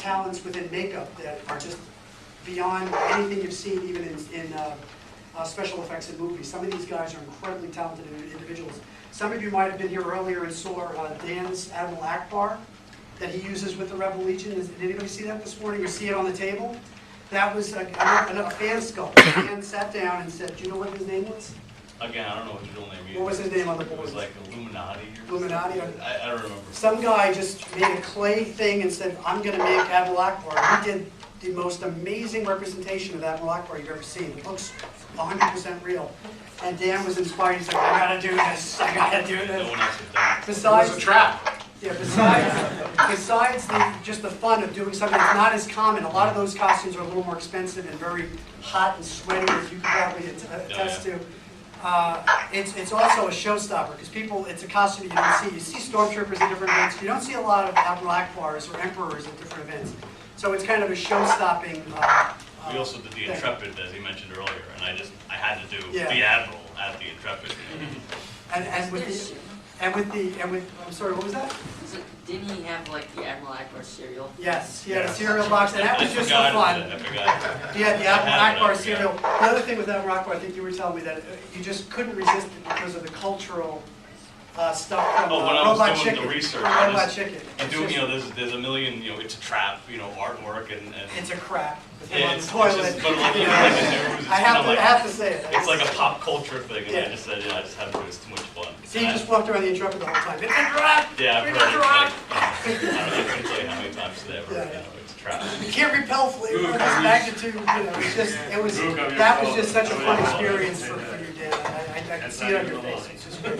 talents within makeup that are just beyond anything you've seen even in special effects in movies. Some of these guys are incredibly talented individuals. Some of you might have been here earlier and saw Dan's Admiral Akbar that he uses with the Rebel Legion. Did anybody see that this morning or see it on the table? That was a fan sculpt. Dan sat down and said, do you know what his name was? Again, I don't know what your real name is. What was his name on the It board? was like Illuminati or Illuminati? I don't remember. Some guy just made a clay thing and said, I'm gonna make Admiral Akbar. He did the most amazing representation of Admiral Akbar you've ever seen. It looks 100% real. And Dan was inspired, he's like, I gotta do this, I gotta do No this. one else has done it. It was Besides, a trap. yeah, besides just the fun of doing something that's not as common, a lot of those costumes are a little more expensive and very hot and sweaty, as you can probably attest to. It's also a showstopper, because people, it's a costume you don't see. You see stormtroopers at different events. You don't see a lot of Admiral Akbars or Emperors at different events. So it's kind of a show-stopping We also did the thing. Intrepid, as you mentioned earlier, and I had to do Yeah. the Admiral at the Intrepid. And with I'm sorry, what was that? So didn't he have like the Admiral Akbar cereal? Yes, he had a cereal box, and that was just for I fun. forgot. He had the I Admiral had it, Akbar I cereal. forgot. The other thing with Admiral Akbar, I think you were telling me that you just couldn't resist it because of the cultural stuff from Oh, when I was Robot doing Chicken. the research, From I Robot just- Chicken. And It's doing, just- there's a million, it's a trap, artwork and. It's a crap. With him Yeah, on the it's toilet. just, but like, You know, like the news, it's I have kinda to, I have to say it. It's like a pop culture thing, and Yeah. I just said, I just had to do it. It's too much fun. See, you just walked around the Intrepid the whole time. It's a trap! Yeah, I've It's heard a it. trap! I couldn't tell you how many times today I've heard, Yeah. it's a trap. You can't repel flavor of this magnitude, it's just, that was just such a fun experience for you, Dan. I can see it on your face, it's just great.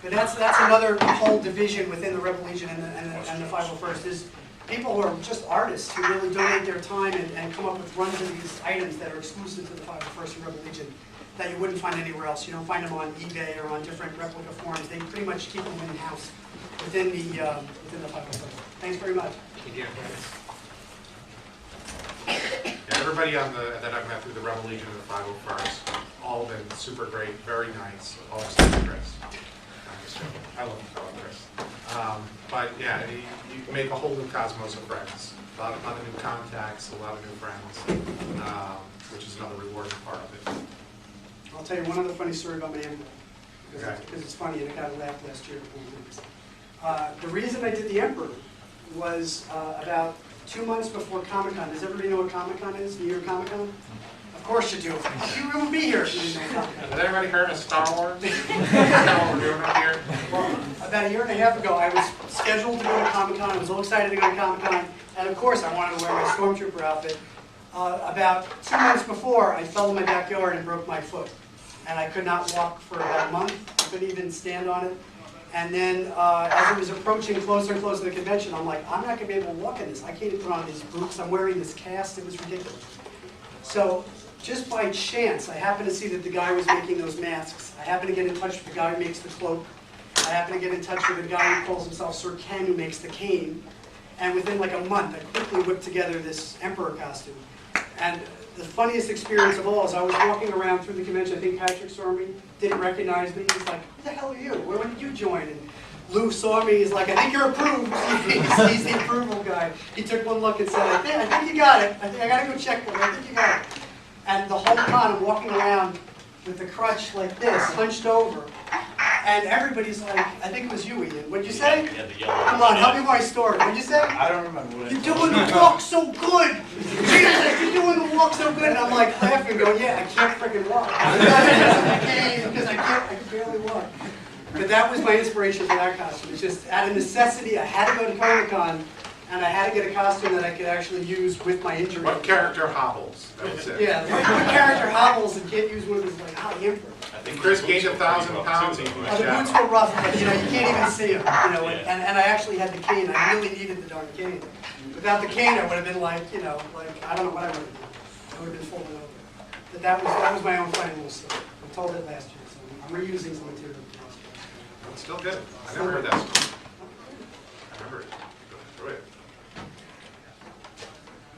But that's another whole division within the Rebel Legion and the 501st, is people who are just artists who really donate their time and come up with runs of these items that are exclusive to the 501st and Rebel Legion that you wouldn't find anywhere else. You don't find them on eBay or on different replica forums. They pretty much keep them in-house within the 501st. Thanks very much. Thank you. Yeah, everybody that I've met through the Rebel Legion and the 501st, all been super great, very nice, all except for Chris. I'm just joking. I love Chris. But yeah, you make a whole new cosmos of friends, a lot of new contacts, a lot of new friends, which is another rewarding part of it. I'll tell you one other funny story about my Emperor, Okay. because it's funny and it got a laugh last year. The reason I did the Emperor was about 2 months before Comic-Con. Does everybody know what Comic-Con is? New York Comic-Con? Of course you do. You wouldn't be here if you didn't know Comic-Con. Has anybody heard of Star Wars? You know what we're doing up here? Well, about a year and a half ago, I was scheduled to go to Comic-Con. I was all excited to go to Comic-Con. And of course, I wanted to wear my Stormtrooper outfit. About 2 months before, I fell in my backyard and broke my foot. And I could not walk for about a month. I couldn't even stand on it. And then as it was approaching closer and closer to the convention, I'm like, I'm not going to be able to walk in this. I can't even put on these boots. I'm wearing this cast. It was ridiculous. So just by chance, I happened to see that the guy was making those masks. I happened to get in touch with the guy who makes the cloak. I happened to get in touch with a guy who calls himself Sir Ken, who makes the cane. And within like a month, I quickly whipped together this Emperor costume. And the funniest experience of all is I was walking around through the convention. I think Patrick saw me, didn't recognize me. He's like, who the hell are you? When did you join? And Lou saw me. He's like, I think you're approved. He's the approval guy. He took one look and said, I think you got it. I got to go check with it. I think you got it. And the whole time I'm walking around with the crutch like this, hunched over. And everybody's like, I think it was you, Ian. What'd you say? Yeah, the yellow. Come on, help me with my story. What'd you say? I don't remember what You're doing the walk so good! Jesus, you're doing the walk so good! And I'm like laughing, going, yeah, I can't freaking walk. Because I can barely walk. But that was my inspiration for that costume. It's just out of necessity, I had to go to Comic-Con, and I had to get a costume that I could actually use with my injury. What character hobbles? That was it. Yeah, what character hobbles and can't use one of his, like, the Emperor. I think Chris the gained boots were pretty 1,000 rough, pounds. too. He The boots were rough, but you can't even see them. And I actually had the cane. I really needed the darn cane. Without the cane, I would have been like, I don't know what I would have done. I would have been falling over. But that was my own funny little story. I told it last year, so I'm reusing some material. It's still good. I never heard that story. I remember it. Go through it.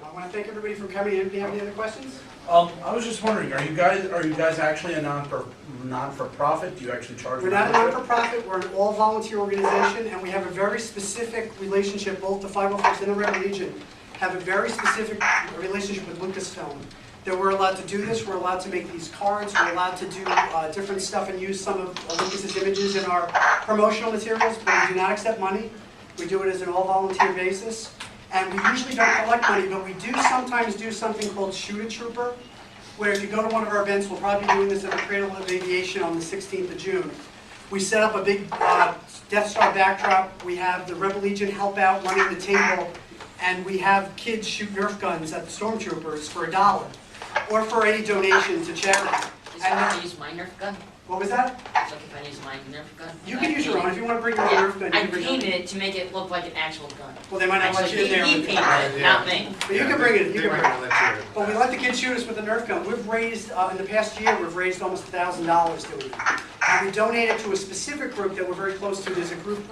I want to thank everybody for coming in. Do you have any other questions? I was just wondering, are you guys actually a non-for-profit? Do you actually charge? We're not a membership? non-for-profit, we're an all-volunteer organization, and we have a very specific relationship, both the 501st and the Rebel Legion have a very specific relationship with Lucasfilm. That we're allowed to do this, we're allowed to make these cards, we're allowed to do different stuff and use some of Lucas's images in our promotional materials, but we do not accept money. We do it as an all-volunteer basis. And we usually don't collect money, but we do sometimes do something called Shoot a Trooper, where if you go to one of our events, we'll probably be doing this at the Cradle of Aviation on the 16th of June. We set up a big Death Star backdrop. We have the Rebel Legion help out running the table, and we have kids shoot Nerf guns at the stormtroopers for $1 or for any donation to charity. Is it hard to use my Nerf gun? What was that? It's like if I use my Nerf gun? You can use your own. If you want to bring your own Yeah, Nerf gun, you I can bring your own. painted it to make it look like an actual gun. Well, they might not let you in there. He with the- painted it, not me. But you can bring it. You They can might bring it. not let you in. But we let the kids shoot us with the Nerf gun. We've raised, in the past year, we've raised almost $1,000 doing it. And we donated to a specific group that we're very close to. There's a group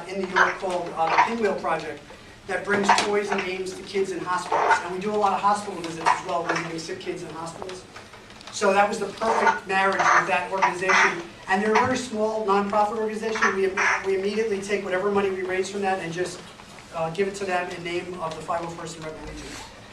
in New York called the Pinwheel Project that brings toys and games to kids in hospitals. And we do a lot of hospital visits as well, visiting sick kids in hospitals. So that was the perfect marriage with that organization. And they're a very small nonprofit organization. We immediately take whatever money we raise from that and just give it to them in name of the 501st and Rebel Legion.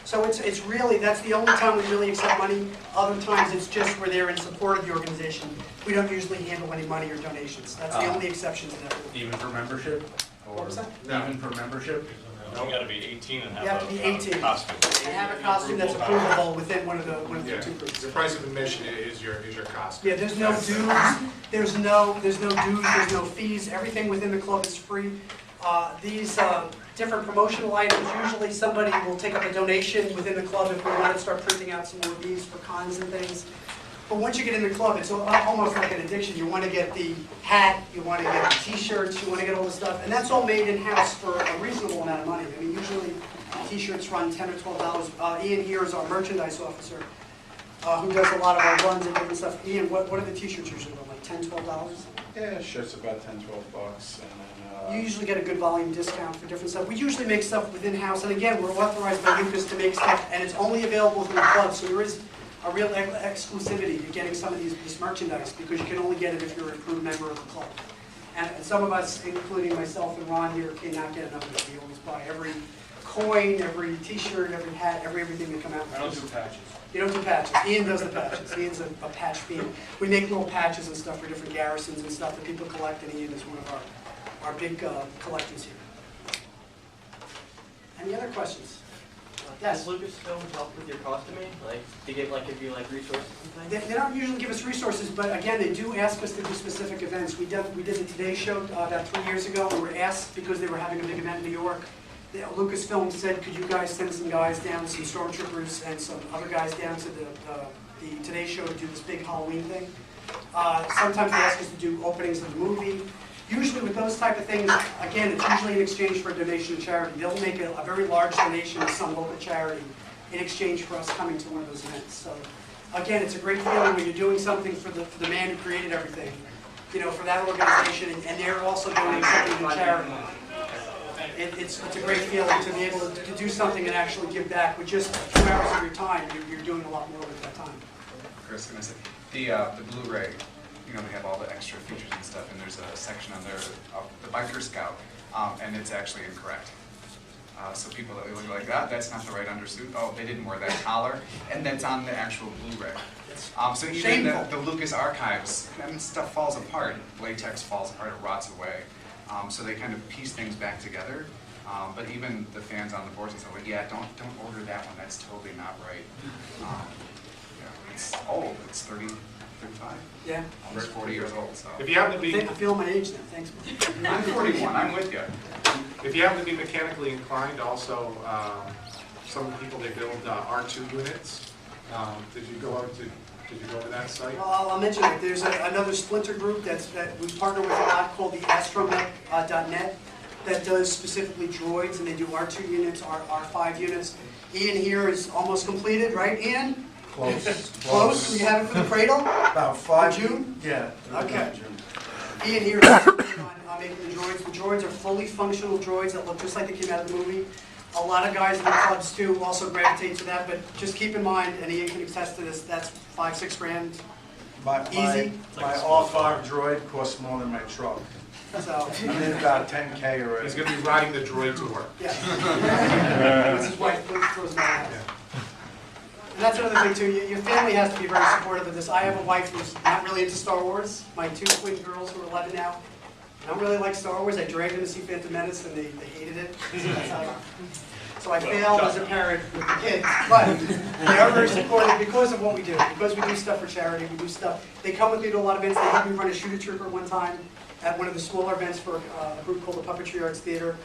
So it's really, that's the only time we really accept money. Other times it's just we're there in support of the organization. We don't usually handle any money or donations. That's the only exception to that rule. Even for membership? What was that? Even for membership? You gotta be 18 and You have to be 18. costume. And have a costume that's approvable within one of the Yeah. two groups. The price of admission is your costume. Yeah, there's no dues, there's no dues, there's no fees, everything within the club is free. These different promotional items, usually somebody will take up a donation within the club if we want to start printing out some more of these for cons and things. But once you get in the club, it's almost like an addiction. You want to get the hat, you want to get the t-shirts, you want to get all the stuff, and that's all made in-house for a reasonable amount of money. I mean, usually t-shirts run $10 or $12. Ian here is our merchandise officer, who does a lot of our runs and different stuff. Ian, what are the t-shirts usually run, like $10, $12? Yeah, shirt's about $10, $12, and You then, usually get a good volume discount for different stuff. We usually make stuff within house, and again, we're authorized by Lucas to make stuff, and it's only available through the club, so there is a real exclusivity to getting some of this merchandise, because you can only get it if you're an approved member of the club. And some of us, including myself and Ron here, cannot get enough of it. We always buy every coin, every t-shirt, every hat, everything that come out. I don't do patches. You don't do patches. Ian does the patches. Ian's a patch fiend. We make little patches and stuff for different garrisons and stuff that people collect, and Ian is one of our big collectors here. Any other questions? Yes? Does Lucasfilm help with your costuming? Like, they give you resources and things? They don't usually give us resources, but again, they do ask us to do specific events. We did the Today Show about 3 years ago. We were asked because they were having a big event in New York. Lucasfilm said, could you guys send some guys down, some stormtroopers and some other guys down to the Today Show to do this big Halloween thing. Sometimes they ask us to do openings of the movie. Usually with those type of things, again, it's usually in exchange for a donation to charity. They'll make a very large donation to some local charity in exchange for us coming to one of those events. So again, it's a great feeling when you're doing something for the man who created everything, you know, for that organization, and they're also doing something to charity. It's a great feeling to be able to do something and actually give back with just a few hours of your time. You're doing a lot more with that time. Chris, can I say, the Blu-ray, you know, they have all the extra features and stuff, and there's a section on there of the Biker Scout, and it's actually incorrect. So people that look like, that's not the right undersuit. Oh, they didn't wear that collar, and that's on the actual Blu-ray. So even the Lucas archives, I mean, stuff falls apart. Latex falls apart, it rots away. So they kind of piece things back together. But even the fans on the boards and stuff, like, yeah, don't order that one. That's totally not right. Yeah, it's old. It's 35. Yeah. Almost 40 years old. So. If you happen to be, I feel my age now. Thanks. I'm 41. I'm with you. if you happen to be mechanically inclined, also some people they build R2 units. Did you go to that site? Well, I'll mention it. There's another splinter group that we partner with a lot called the astromet.net that does specifically droids, and they do R2 units, R5 units. Ian here is almost completed, right, Ian? Close. Close? You have it for the cradle? About 5 June? Yeah. Okay. Ian here is working on making the droids. The droids are fully functional droids that look just like they came out of the movie. A lot of guys in the clubs too also gravitate to that, but just keep in mind, and Ian can attest to this, that's $5-6 grand. Easy. My all-5 droid costs more than my truck. So, I'm in about 10K already. He's going to be riding the droid to work. yeah. That's his wife throws my house. And that's another thing too, your family has to be very supportive of this. I have a wife who's not really into Star Wars. My 2 twin girls who are 11 now, I don't really like Star Wars. I dragged them to see Phantom Menace and they hated it. So I failed as a parent with the kids, but they are very supportive because of what we do. Because we do stuff for charity, we do stuff. They come with me to a lot of events. They helped me run a shooter trooper one time at one of the smaller events for a group called the Puppetry Arts Theater.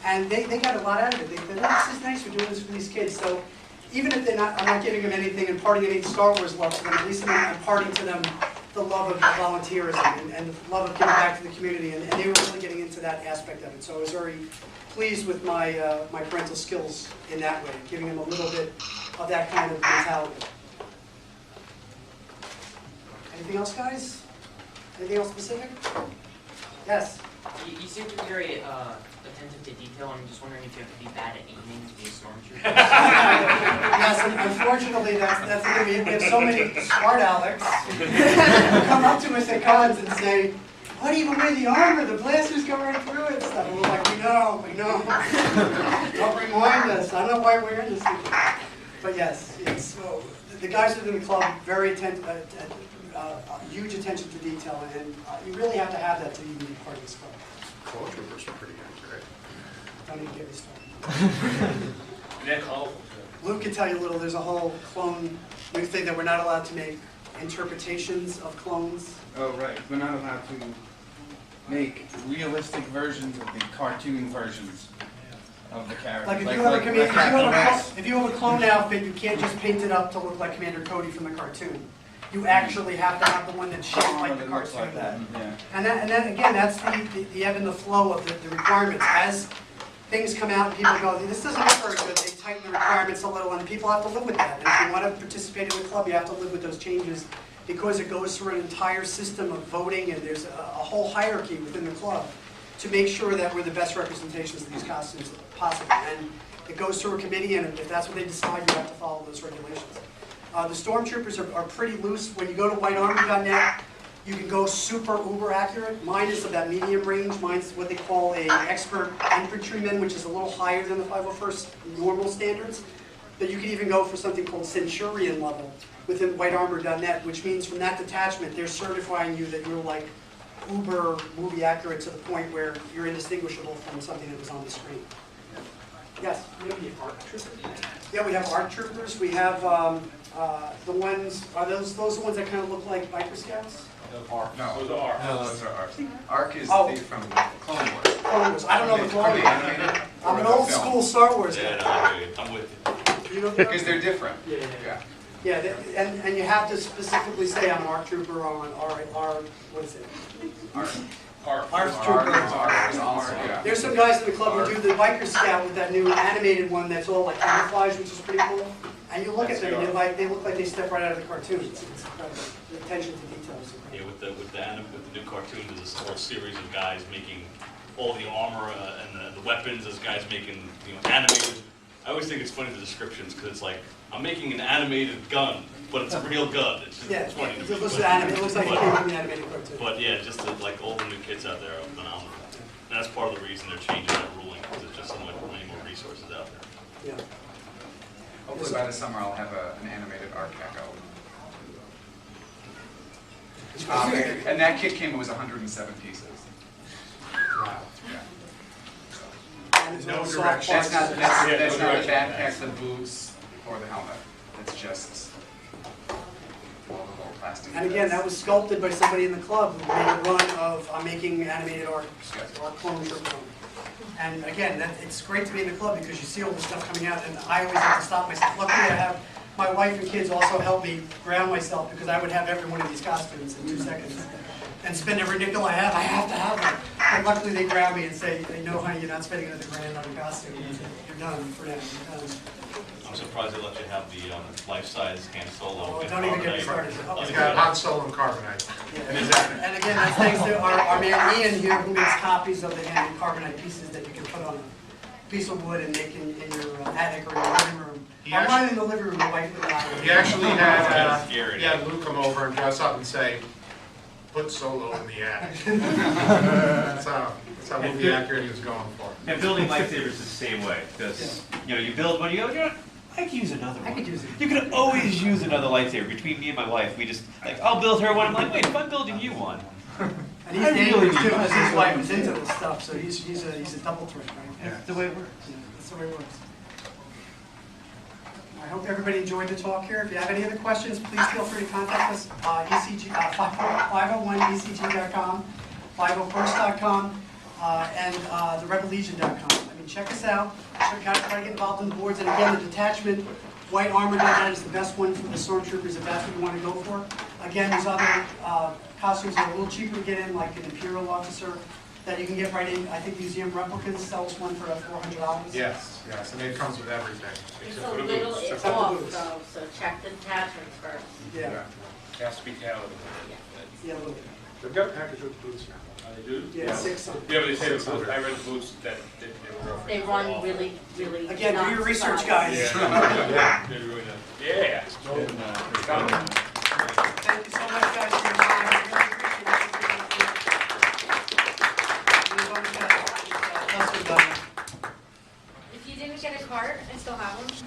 And they got a lot out of it. They said, oh, this is nice, we're doing this for these kids. So even if I'm not giving them anything, imparting any Star Wars love to them, at least I'm imparting to them the love of volunteerism and the love of giving back to the community. And they were really getting into that aspect of it. So I was very pleased with my my parental skills in that way, giving them a little bit of that kind of mentality. Anything else, guys? Anything else specific? Yes? You seem to be very attentive to detail. I'm just wondering if you have to be bad at aiming to be a stormtrooper. Yes, and unfortunately, that's the thing. We have so many smart Alex who come up to us at cons and say, "What even wear the armor? The blasters go right through it." And stuff. And we're like, we know. Don't remind us. I don't know why we're wearing this. But yes. So the guys within the club very attentive, huge attention to detail, and you really have to have that to even be part of this club. Clone troopers are pretty accurate. Don't even get me started. They're colorful. Luke can tell you a little. There's a whole clone new thing that we're not allowed to make interpretations of clones. Oh, right. We're not allowed to make realistic versions of the cartoon versions of the characters. Like if you have a clone outfit, you can't just paint it up to look like Commander Cody from the cartoon. You actually have to have the one that's shaped like the cartoon. Like that. Yeah. And then again, that's the ebb and the flow of the requirements. As things come out and people go, this doesn't look very good, they tighten the requirements a little, and people have to live with that. And if you want to participate in the club, you have to live with those changes because it goes through an entire system of voting, and there's a whole hierarchy within the club to make sure that we're the best representations of these costumes possible. And it goes through a committee, and if that's what they decide, you have to follow those regulations. The stormtroopers are pretty loose. When you go to whitearmor.net, you can go super uber accurate. Mine is of that medium range. Mine's what they call a expert infantryman, which is a little higher than the 501st normal standards. But you can even go for something called centurion level within whitearmor.net, which means from that detachment, they're certifying you that you're like uber movie accurate to the point where you're indistinguishable from something that was on the screen. Yes? Yeah, we have ARC troopers. We have the ones, are those the ones that kind of look like biker scouts? ARC. No, those are ARC. No, those are ARC. ARC is from Clone Wars. Clone Wars. I don't know the Clone Wars. I'm an old school Star Wars guy. Yeah, no, I'm with you. Because they're different. Yeah, and you have to specifically say I'm an ARC trooper or an R, what is it? ARC trooper. There's some guys in the club who do the biker scout with that new animated one that's all like camouflage, which is pretty cool. And you look at them, and they look like they step right out of the cartoon. It's incredible. The attention to detail is incredible. Yeah, with the new cartoon, there's this whole series of guys making all the armor and the weapons. There's guys making animated. I always think it's funny the descriptions because it's like I'm making an animated gun, but it's a real gun. It's just it's funny. It looks like it came from the animated cartoon. But yeah, just like all the new kids out there are phenomenal. And that's part of the reason they're changing that ruling because there's just so many more resources out there. Yeah. Hopefully by the summer I'll have an animated ARC Echo. And that kit came, it was 107 pieces. Wow. Yeah. No direction. That's not the backpack, the boots, or the helmet. It's just all the little plastic. And again, that was sculpted by somebody in the club who made a run of making animated ARC clone trooper. And again, it's great to be in the club because you see all the stuff coming out, and I always have to stop myself. Luckily, I have my wife and kids also help me ground myself because I would have every one of these costumes in 2 seconds and spend every nickel I have to have them. And luckily, they ground me and say, "No, honey, you're not spending another grand on a costume. You're done for now. You're done." I'm surprised they let you have the life-size Han Solo. Oh, don't even get me started. He's got Han Solo and Carbonite. Yeah. And again, that's thanks to our man Ian here who makes copies of the handmade carbonite pieces that you can put on a piece of wood and make in your attic or your living room. I wanted in the living room, the wife would not. He actually had Luke come over and dress up and say, "Put Solo in the attic." That's how movie accurate he was going for. And building lightsabers is the same way because you build one, you go, I could use another one. I could use it. You could always use another lightsaber. Between me and my wife, we just I'll build her one. I'm like, wait, if I'm building you one. And he's dangerous too because his wife is into this stuff, so he's a double threat, right? That's the way it works. Yeah, that's the way it works. everybody enjoyed the talk here. If you have any other questions, please feel free to contact us, ECG, 501ecg.com, 501st.com, and therebellegion.com. I mean, check us out. Try to get involved in the boards. And again, the detachment white armor down is the best one for the stormtroopers if that's what you want to go for. Again, there's other costumes that are a little cheaper to get in, like an Imperial officer, that you can get right in. I think Museum Replicas sells one for $400. Yes, and it comes with everything. It's a little, it's off though, so check the attachments first. Yeah. Has to be talented. Yeah, a little bit. They've got a package with boots now. They do? Yeah, 6 on. Yeah, but they say the boots, I read the boots that they were. They run really, really. Again, do your research, non-size. guys. Yeah. They really do. Yeah.